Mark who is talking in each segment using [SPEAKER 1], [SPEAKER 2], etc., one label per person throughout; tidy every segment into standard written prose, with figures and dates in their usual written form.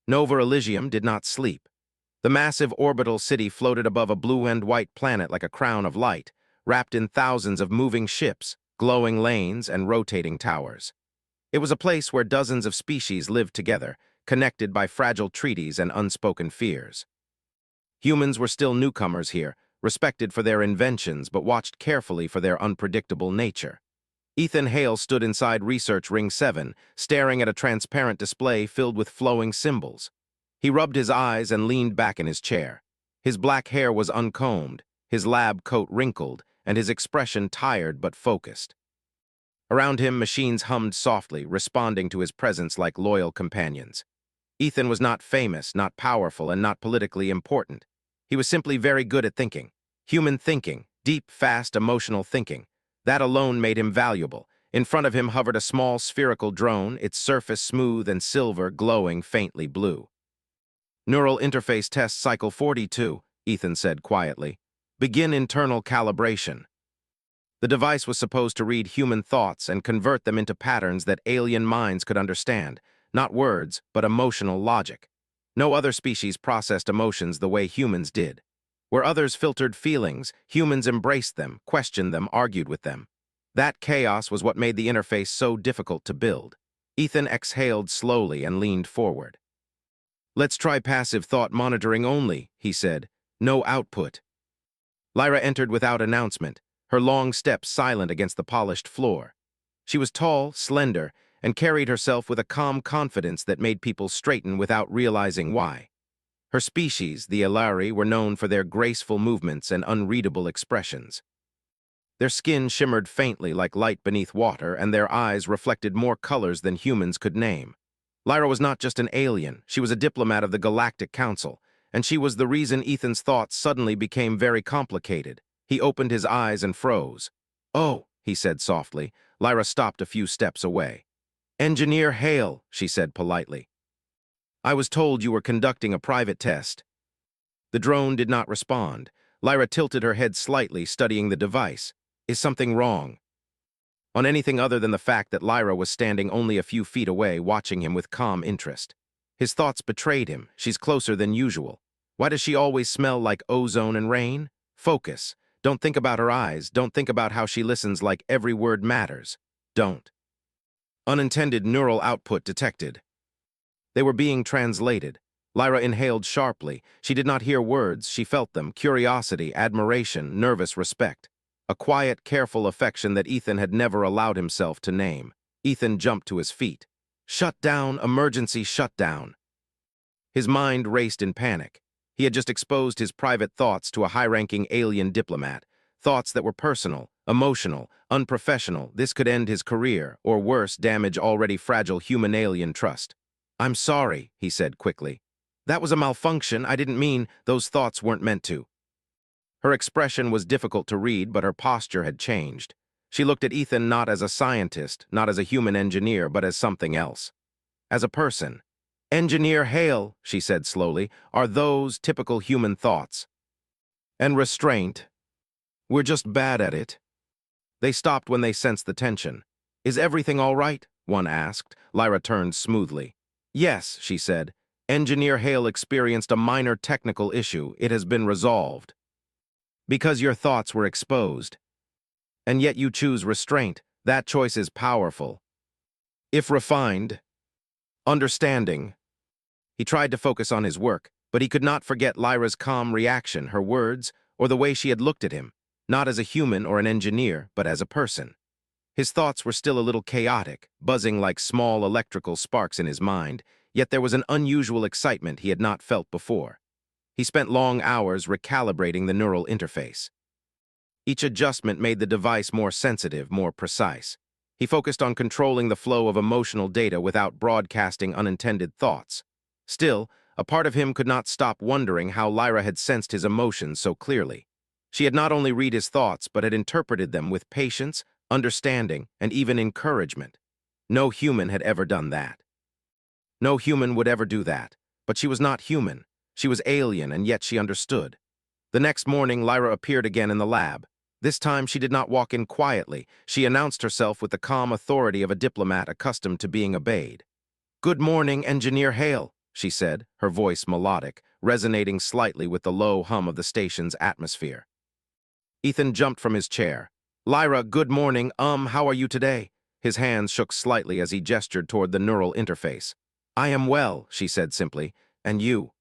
[SPEAKER 1] Nova Elysium did not sleep. The massive orbital city floated above a blue and white planet like a crown of light, wrapped in thousands of moving ships, glowing lanes, and rotating towers. It was a place where dozens of species lived together, connected by fragile treaties and unspoken fears. Humans were still newcomers here, respected for their inventions but watched carefully for their unpredictable nature. Ethan Hale stood inside Research Ring 7, staring at a transparent display filled with flowing symbols. He rubbed his eyes and leaned back in his chair. His black hair was uncombed, his lab coat wrinkled, and his expression tired but focused. Around him, machines hummed softly, responding to his presence like loyal companions. Ethan was not famous, not powerful, and not politically important. He was simply very good at thinking. Human thinking, deep, fast, emotional thinking. That alone made him valuable. In front of him hovered a small spherical drone, its surface smooth and silver, glowing faintly blue. Neural interface test cycle 42, Ethan said quietly. Begin internal calibration. The device was supposed to read human thoughts and convert them into patterns that alien minds could understand. Not words, but emotional logic. No other species processed emotions the way humans did. Where others filtered feelings, humans embraced them, questioned them, argued with them. That chaos was what made the interface so difficult to build. Ethan exhaled slowly and leaned forward. "Let's try passive thought monitoring only," he said. "No output." Lyra entered without announcement, her long steps silent against the polished floor. She was tall, slender, and carried herself with a calm confidence that made people straighten without realizing why. Her species, the Elari, were known for their graceful movements and unreadable expressions. Their skin shimmered faintly like light beneath water, and their eyes reflected more colors than humans could name. Lyra was not just an alien, she was a diplomat of the Galactic Council, and she was the reason Ethan's thoughts suddenly became very complicated. He opened his eyes and froze. "Oh," he said softly. Lyra stopped a few steps away. "Engineer Hale," she said politely. "I was told you were conducting a private test." The drone did not respond. Lyra tilted her head slightly, studying the device. "Is something wrong?" On anything other than the fact that Lyra was standing only a few feet away, watching him with calm interest. His thoughts betrayed him. She's closer than usual. Why does she always smell like ozone and rain? Focus. Don't think about her eyes. Don't think about how she listens like every word matters. Don't. Unintended neural output detected. They were being translated. Lyra inhaled sharply. She did not hear words, she felt them: curiosity, admiration, nervous respect. A quiet, careful affection that Ethan had never allowed himself to name. Ethan jumped to his feet. "Shut down, emergency shutdown." His mind raced in panic. He had just exposed his private thoughts to a high-ranking alien diplomat. Thoughts that were personal, emotional, unprofessional. This could end his career, or worse, damage already fragile human-alien trust. "I'm sorry," he said quickly. "That was a malfunction. I didn't mean those thoughts weren't meant to." Her expression was difficult to read, but her posture had changed. She looked at Ethan not as a scientist, not as a human engineer, but as something else. As a person. "Engineer Hale," she said slowly, "are those typical human thoughts? And restraint. We're just bad at it." They stopped when they sensed the tension. "Is everything all right?" one asked. Lyra turned smoothly. "Yes," she said. "Engineer Hale experienced a minor technical issue. It has been resolved. Because your thoughts were exposed. And yet you choose restraint. That choice is powerful. If refined, understanding." He tried to focus on his work, but he could not forget Lyra's calm reaction, her words, or the way she had looked at him, not as a human or an engineer, but as a person. His thoughts were still a little chaotic, buzzing like small electrical sparks in his mind, yet there was an unusual excitement he had not felt before. He spent long hours recalibrating the neural interface. Each adjustment made the device more sensitive, more precise. He focused on controlling the flow of emotional data without broadcasting unintended thoughts. Still, a part of him could not stop wondering how Lyra had sensed his emotions so clearly. She had not only read his thoughts, but had interpreted them with patience, understanding, and even encouragement. No human had ever done that. No human would ever do that. But she was not human. She was alien, and yet she understood. The next morning, Lyra appeared again in the lab. This time, she did not walk in quietly. She announced herself with the calm authority of a diplomat accustomed to being obeyed. "Good morning, Engineer Hale," she said, her voice melodic, resonating slightly with the low hum of the station's atmosphere. Ethan jumped from his chair. Lyra, good morning. How are you today? His hands shook slightly as he gestured toward the neural interface. I am well, she said simply. And you?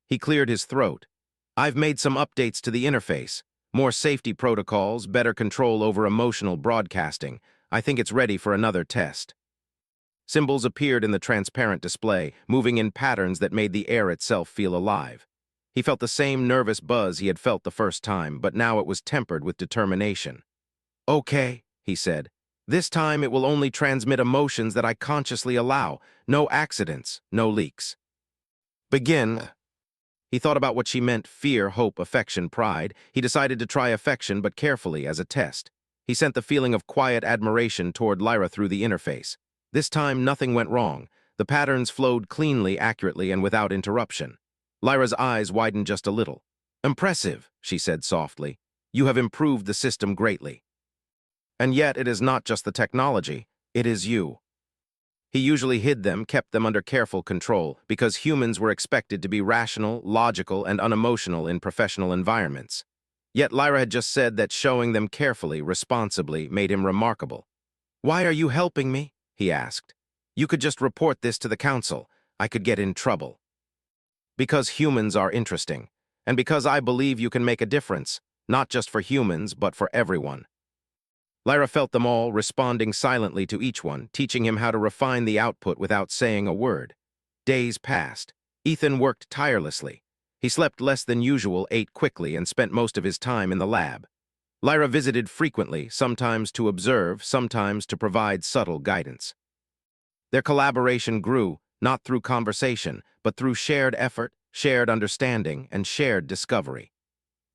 [SPEAKER 1] He cleared his throat. I've made some updates to the interface. More safety protocols, better control over emotional broadcasting. I think it's ready for another test. Symbols appeared in the transparent display, moving in patterns that made the air itself feel alive. He felt the same nervous buzz he had felt the first time, but now it was tempered with determination. Okay, he said. This time it will only transmit emotions that I consciously allow. No accidents, no leaks. Begin. He thought about what she meant: fear, hope, affection, pride. He decided to try affection, but carefully, as a test. He sent the feeling of quiet admiration toward Lyra through the interface. This time, nothing went wrong. The patterns flowed cleanly, accurately, and without interruption. Lyra's eyes widened just a little. Impressive, she said softly. You have improved the system greatly. And yet it is not just the technology, it is you. He usually hid them, kept them under careful control, because humans were expected to be rational, logical, and unemotional in professional environments. Yet Lyra had just said that showing them carefully, responsibly, made him remarkable. Why are you helping me? He asked. You could just report this to the council. I could get in trouble. Because humans are interesting, and because I believe you can make a difference, not just for humans, but for everyone. Lyra felt them all, responding silently to each one, teaching him how to refine the output without saying a word. Days passed. Ethan worked tirelessly. He slept less than usual, ate quickly, and spent most of his time in the lab. Lyra visited frequently, sometimes to observe, sometimes to provide subtle guidance. Their collaboration grew, not through conversation, but through shared effort, shared understanding, and shared discovery.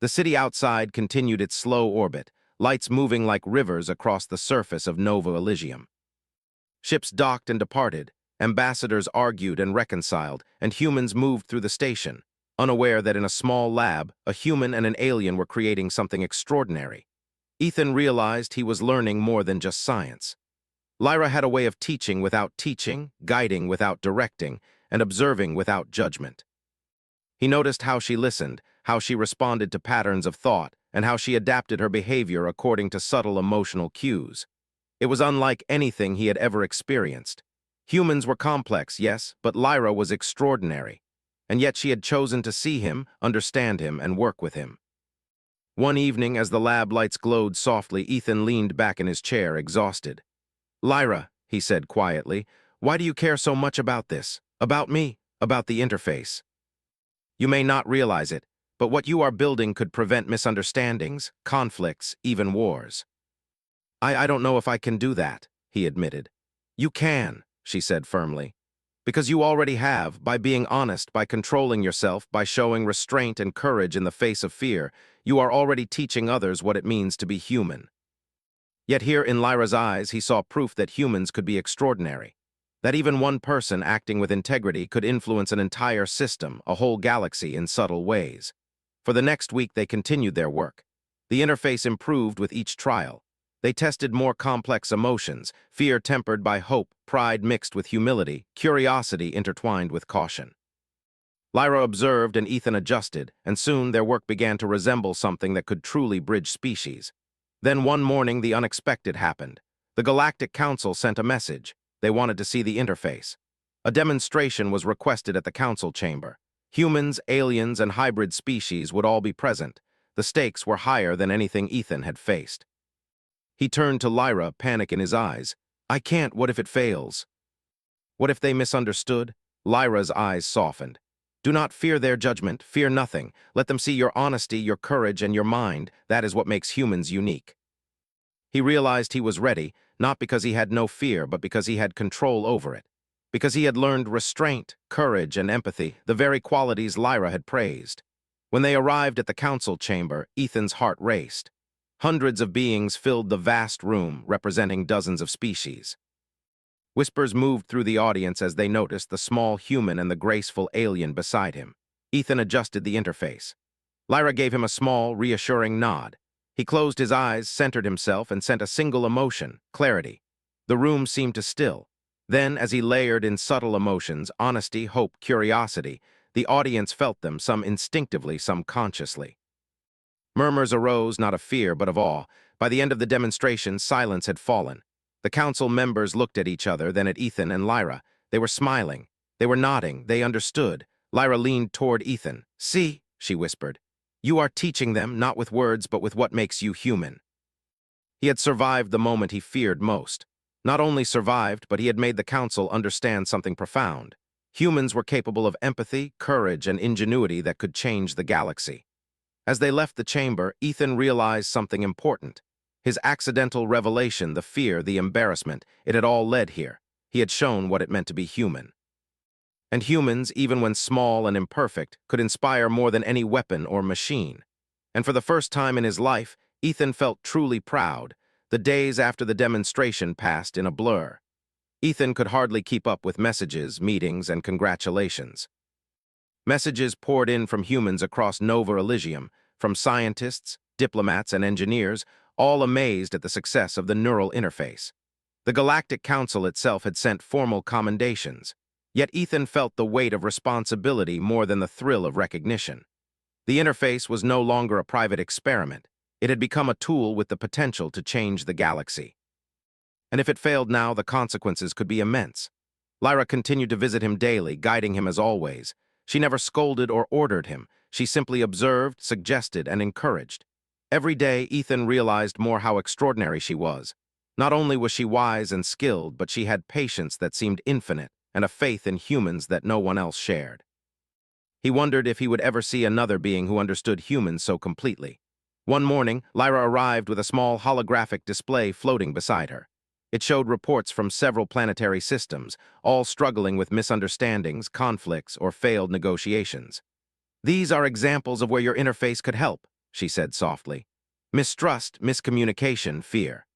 [SPEAKER 1] The city outside continued its slow orbit, lights moving like rivers across the surface of Nova Elysium. Ships docked and departed, ambassadors argued and reconciled, and humans moved through the station, unaware that in a small lab, a human and an alien were creating something extraordinary. Ethan realized he was learning more than just science. Lyra had a way of teaching without teaching, guiding without directing, and observing without judgment. He noticed how she listened, how she responded to patterns of thought, and how she adapted her behavior according to subtle emotional cues. It was unlike anything he had ever experienced. Humans were complex, yes, but Lyra was extraordinary. And yet she had chosen to see him, understand him, and work with him. One evening, as the lab lights glowed softly, Ethan leaned back in his chair, exhausted. Lyra, he said quietly, why do you care so much about this? About me? About the interface? You may not realize it, but what you are building could prevent misunderstandings, conflicts, even wars. I don't know if I can do that, he admitted. You can, she said firmly. Because you already have, by being honest, by controlling yourself, by showing restraint and courage in the face of fear, you are already teaching others what it means to be human. Yet here in Lyra's eyes he saw proof that humans could be extraordinary. That even one person acting with integrity could influence an entire system, a whole galaxy, in subtle ways. For the next week they continued their work. The interface improved with each trial. They tested more complex emotions, fear tempered by hope, pride mixed with humility, curiosity intertwined with caution. Lyra observed and Ethan adjusted, and soon their work began to resemble something that could truly bridge species. Then one morning the unexpected happened. The Galactic Council sent a message. They wanted to see the interface. A demonstration was requested at the council chamber. Humans, aliens, and hybrid species would all be present. The stakes were higher than anything Ethan had faced. He turned to Lyra, panic in his eyes. I can't, what if it fails? What if they misunderstood? Lyra's eyes softened. Do not fear their judgment, fear nothing. Let them see your honesty, your courage, and your mind. That is what makes humans unique. He realized he was ready, not because he had no fear, but because he had control over it. Because he had learned restraint, courage, and empathy, the very qualities Lyra had praised. When they arrived at the council chamber, Ethan's heart raced. Hundreds of beings filled the vast room, representing dozens of species. Whispers moved through the audience as they noticed the small human and the graceful alien beside him. Ethan adjusted the interface. Lyra gave him a small, reassuring nod. He closed his eyes, centered himself, and sent a single emotion: clarity. The room seemed to still. Then, as he layered in subtle emotions, honesty, hope, curiosity, the audience felt them, some instinctively, some consciously. Murmurs arose, not of fear, but of awe. By the end of the demonstration, silence had fallen. The council members looked at each other, then at Ethan and Lyra. They were smiling. They were nodding. They understood. Lyra leaned toward Ethan. "See," she whispered. "You are teaching them, not with words, but with what makes you human." He had survived the moment he feared most. Not only survived, but he had made the council understand something profound. Humans were capable of empathy, courage, and ingenuity that could change the galaxy. As they left the chamber, Ethan realized something important. His accidental revelation, the fear, the embarrassment, it had all led here. He had shown what it meant to be human. And humans, even when small and imperfect, could inspire more than any weapon or machine. And for the first time in his life, Ethan felt truly proud. The days after the demonstration passed in a blur. Ethan could hardly keep up with messages, meetings, and congratulations. Messages poured in from humans across Nova Elysium, from scientists, diplomats, and engineers, all amazed at the success of the neural interface. The Galactic Council itself had sent formal commendations, yet Ethan felt the weight of responsibility more than the thrill of recognition. The interface was no longer a private experiment. It had become a tool with the potential to change the galaxy. And if it failed now, the consequences could be immense. Lyra continued to visit him daily, guiding him as always. She never scolded or ordered him. She simply observed, suggested, and encouraged. Every day, Ethan realized more how extraordinary she was. Not only was she wise and skilled, but she had patience that seemed infinite and a faith in humans that no one else shared. He wondered if he would ever see another being who understood humans so completely. One morning, Lyra arrived with a small holographic display floating beside her. It showed reports from several planetary systems, all struggling with misunderstandings, conflicts, or failed negotiations. "These are examples of where your interface could help," she said softly. "Mistrust, miscommunication, fear.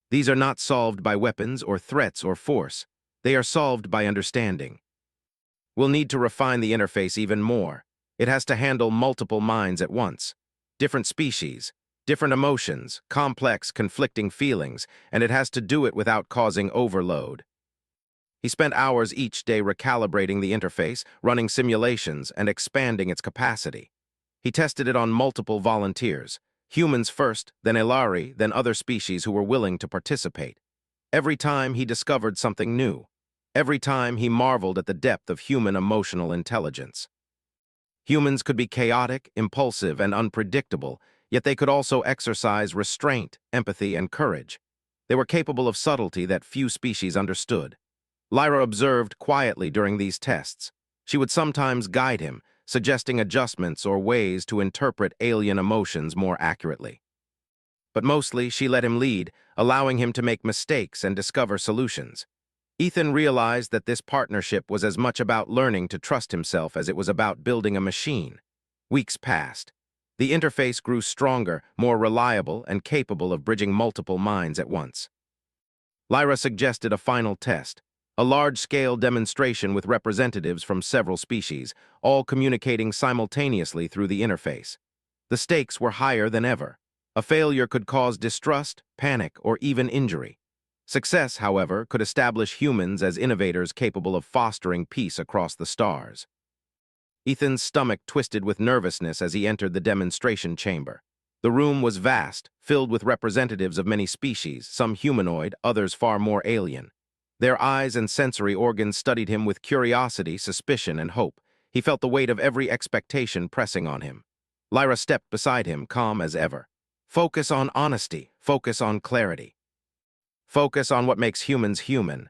[SPEAKER 1] These are not solved by weapons or threats or force. They are solved by understanding. We'll need to refine the interface even more. It has to handle multiple minds at once. Different species, different emotions, complex, conflicting feelings, and it has to do it without causing overload." He spent hours each day recalibrating the interface, running simulations, and expanding its capacity. He tested it on multiple volunteers, humans first, then Elari, then other species who were willing to participate. Every time he discovered something new. Every time he marveled at the depth of human emotional intelligence. Humans could be chaotic, impulsive, and unpredictable, yet they could also exercise restraint, empathy, and courage. They were capable of subtlety that few species understood. Lyra observed quietly during these tests. She would sometimes guide him, suggesting adjustments or ways to interpret alien emotions more accurately. But mostly, she let him lead, allowing him to make mistakes and discover solutions. Ethan realized that this partnership was as much about learning to trust himself as it was about building a machine. Weeks passed. The interface grew stronger, more reliable, and capable of bridging multiple minds at once. Lyra suggested a final test, a large-scale demonstration with representatives from several species, all communicating simultaneously through the interface. The stakes were higher than ever. A failure could cause distrust, panic, or even injury. Success, however, could establish humans as innovators capable of fostering peace across the stars. Ethan's stomach twisted with nervousness as he entered the demonstration chamber. The room was vast, filled with representatives of many species, some humanoid, others far more alien. Their eyes and sensory organs studied him with curiosity, suspicion, and hope. He felt the weight of every expectation pressing on him. Lyra stepped beside him, calm as ever. "Focus on honesty. Focus on clarity. Focus on what makes humans human."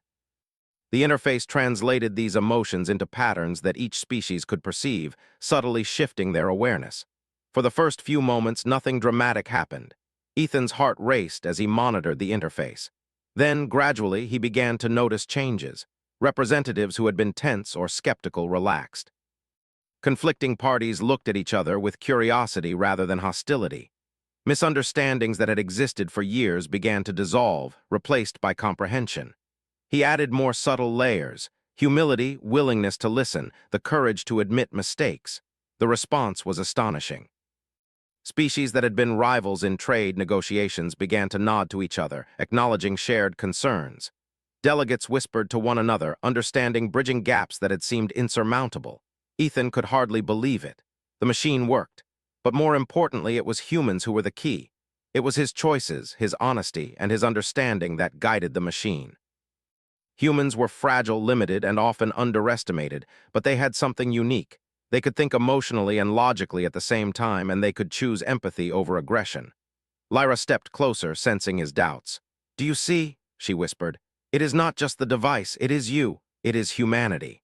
[SPEAKER 1] The interface translated these emotions into patterns that each species could perceive, subtly shifting their awareness. For the first few moments, nothing dramatic happened. Ethan's heart raced as he monitored the interface. Then, gradually, he began to notice changes. Representatives who had been tense or skeptical relaxed. Conflicting parties looked at each other with curiosity rather than hostility. Misunderstandings that had existed for years began to dissolve, replaced by comprehension. He added more subtle layers: humility, willingness to listen, the courage to admit mistakes. The response was astonishing. Species that had been rivals in trade negotiations began to nod to each other, acknowledging shared concerns. Delegates whispered to one another, understanding bridging gaps that had seemed insurmountable. Ethan could hardly believe it. The machine worked. But more importantly, it was humans who were the key. It was his choices, his honesty, and his understanding that guided the machine. Humans were fragile, limited, and often underestimated, but they had something unique. They could think emotionally and logically at the same time, and they could choose empathy over aggression. Lyra stepped closer, sensing his doubts. "Do you see?" she whispered. "It is not just the device, it is you. It is humanity."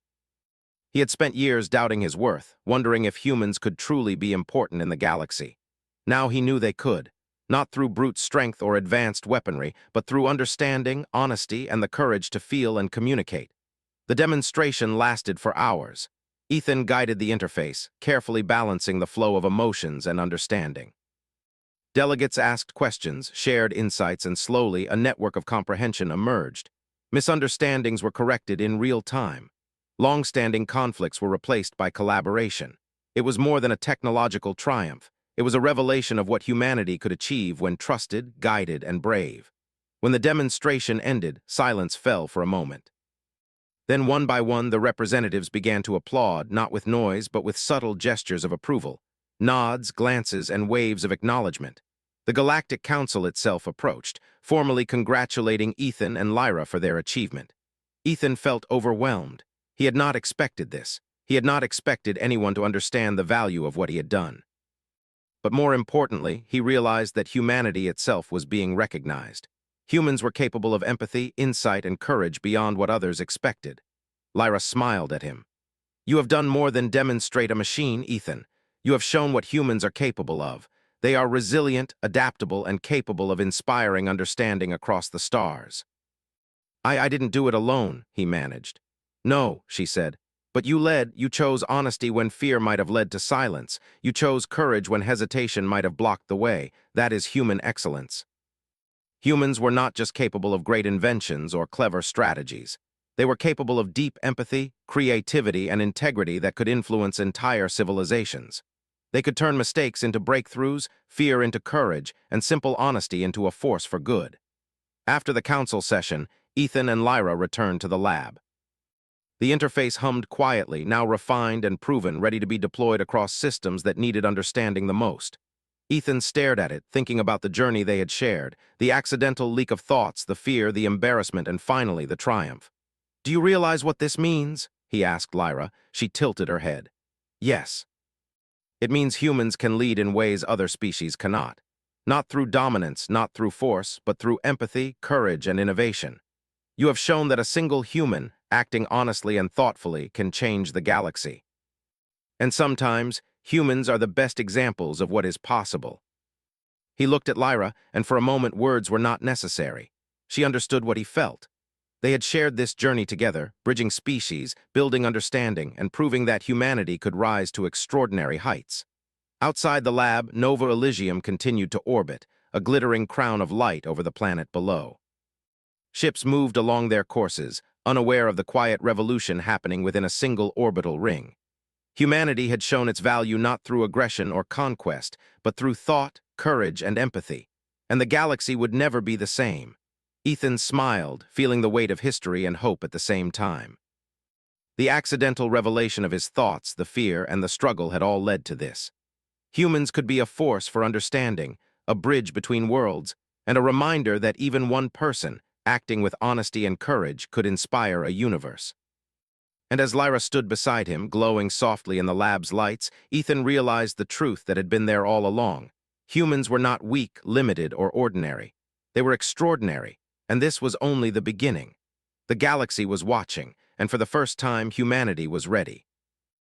[SPEAKER 1] He had spent years doubting his worth, wondering if humans could truly be important in the galaxy. Now he knew they could, not through brute strength or advanced weaponry, but through understanding, honesty, and the courage to feel and communicate. The demonstration lasted for hours. Ethan guided the interface, carefully balancing the flow of emotions and understanding. Delegates asked questions, shared insights, and slowly a network of comprehension emerged. Misunderstandings were corrected in real time. Long-standing conflicts were replaced by collaboration. It was more than a technological triumph. It was a revelation of what humanity could achieve when trusted, guided, and brave. When the demonstration ended, silence fell for a moment. Then one by one, the representatives began to applaud, not with noise, but with subtle gestures of approval. Nods, glances, and waves of acknowledgement. The Galactic Council itself approached, formally congratulating Ethan and Lyra for their achievement. Ethan felt overwhelmed. He had not expected this. He had not expected anyone to understand the value of what he had done. But more importantly, he realized that humanity itself was being recognized. Humans were capable of empathy, insight, and courage beyond what others expected. Lyra smiled at him. "You have done more than demonstrate a machine, Ethan. You have shown what humans are capable of. They are resilient, adaptable, and capable of inspiring understanding across the stars." I didn't do it alone," he managed. "No," she said. "But you chose honesty when fear might have led to silence. You chose courage when hesitation might have blocked the way. That is human excellence." Humans were not just capable of great inventions or clever strategies. They were capable of deep empathy, creativity, and integrity that could influence entire civilizations. They could turn mistakes into breakthroughs, fear into courage, and simple honesty into a force for good. After the council session, Ethan and Lyra returned to the lab. The interface hummed quietly, now refined and proven, ready to be deployed across systems that needed understanding the most. Ethan stared at it, thinking about the journey they had shared, the accidental leak of thoughts, the fear, the embarrassment, and finally the triumph. "Do you realize what this means?" he asked Lyra. She tilted her head. "Yes. It means humans can lead in ways other species cannot. Not through dominance, not through force, but through empathy, courage, and innovation. You have shown that a single human, acting honestly and thoughtfully, can change the galaxy. And sometimes, humans are the best examples of what is possible." He looked at Lyra, and for a moment words were not necessary. She understood what he felt. They had shared this journey together, bridging species, building understanding, and proving that humanity could rise to extraordinary heights. Outside the lab, Nova Elysium continued to orbit, a glittering crown of light over the planet below. Ships moved along their courses, unaware of the quiet revolution happening within a single orbital ring. Humanity had shown its value not through aggression or conquest, but through thought, courage, and empathy. And the galaxy would never be the same. Ethan smiled, feeling the weight of history and hope at the same time. The accidental revelation of his thoughts, the fear, and the struggle had all led to this. Humans could be a force for understanding, a bridge between worlds, and a reminder that even one person, acting with honesty and courage, could inspire a universe. And as Lyra stood beside him, glowing softly in the lab's lights, Ethan realized the truth that had been there all along. Humans were not weak, limited, or ordinary. They were extraordinary, and this was only the beginning. The galaxy was watching, and for the first time, humanity was ready.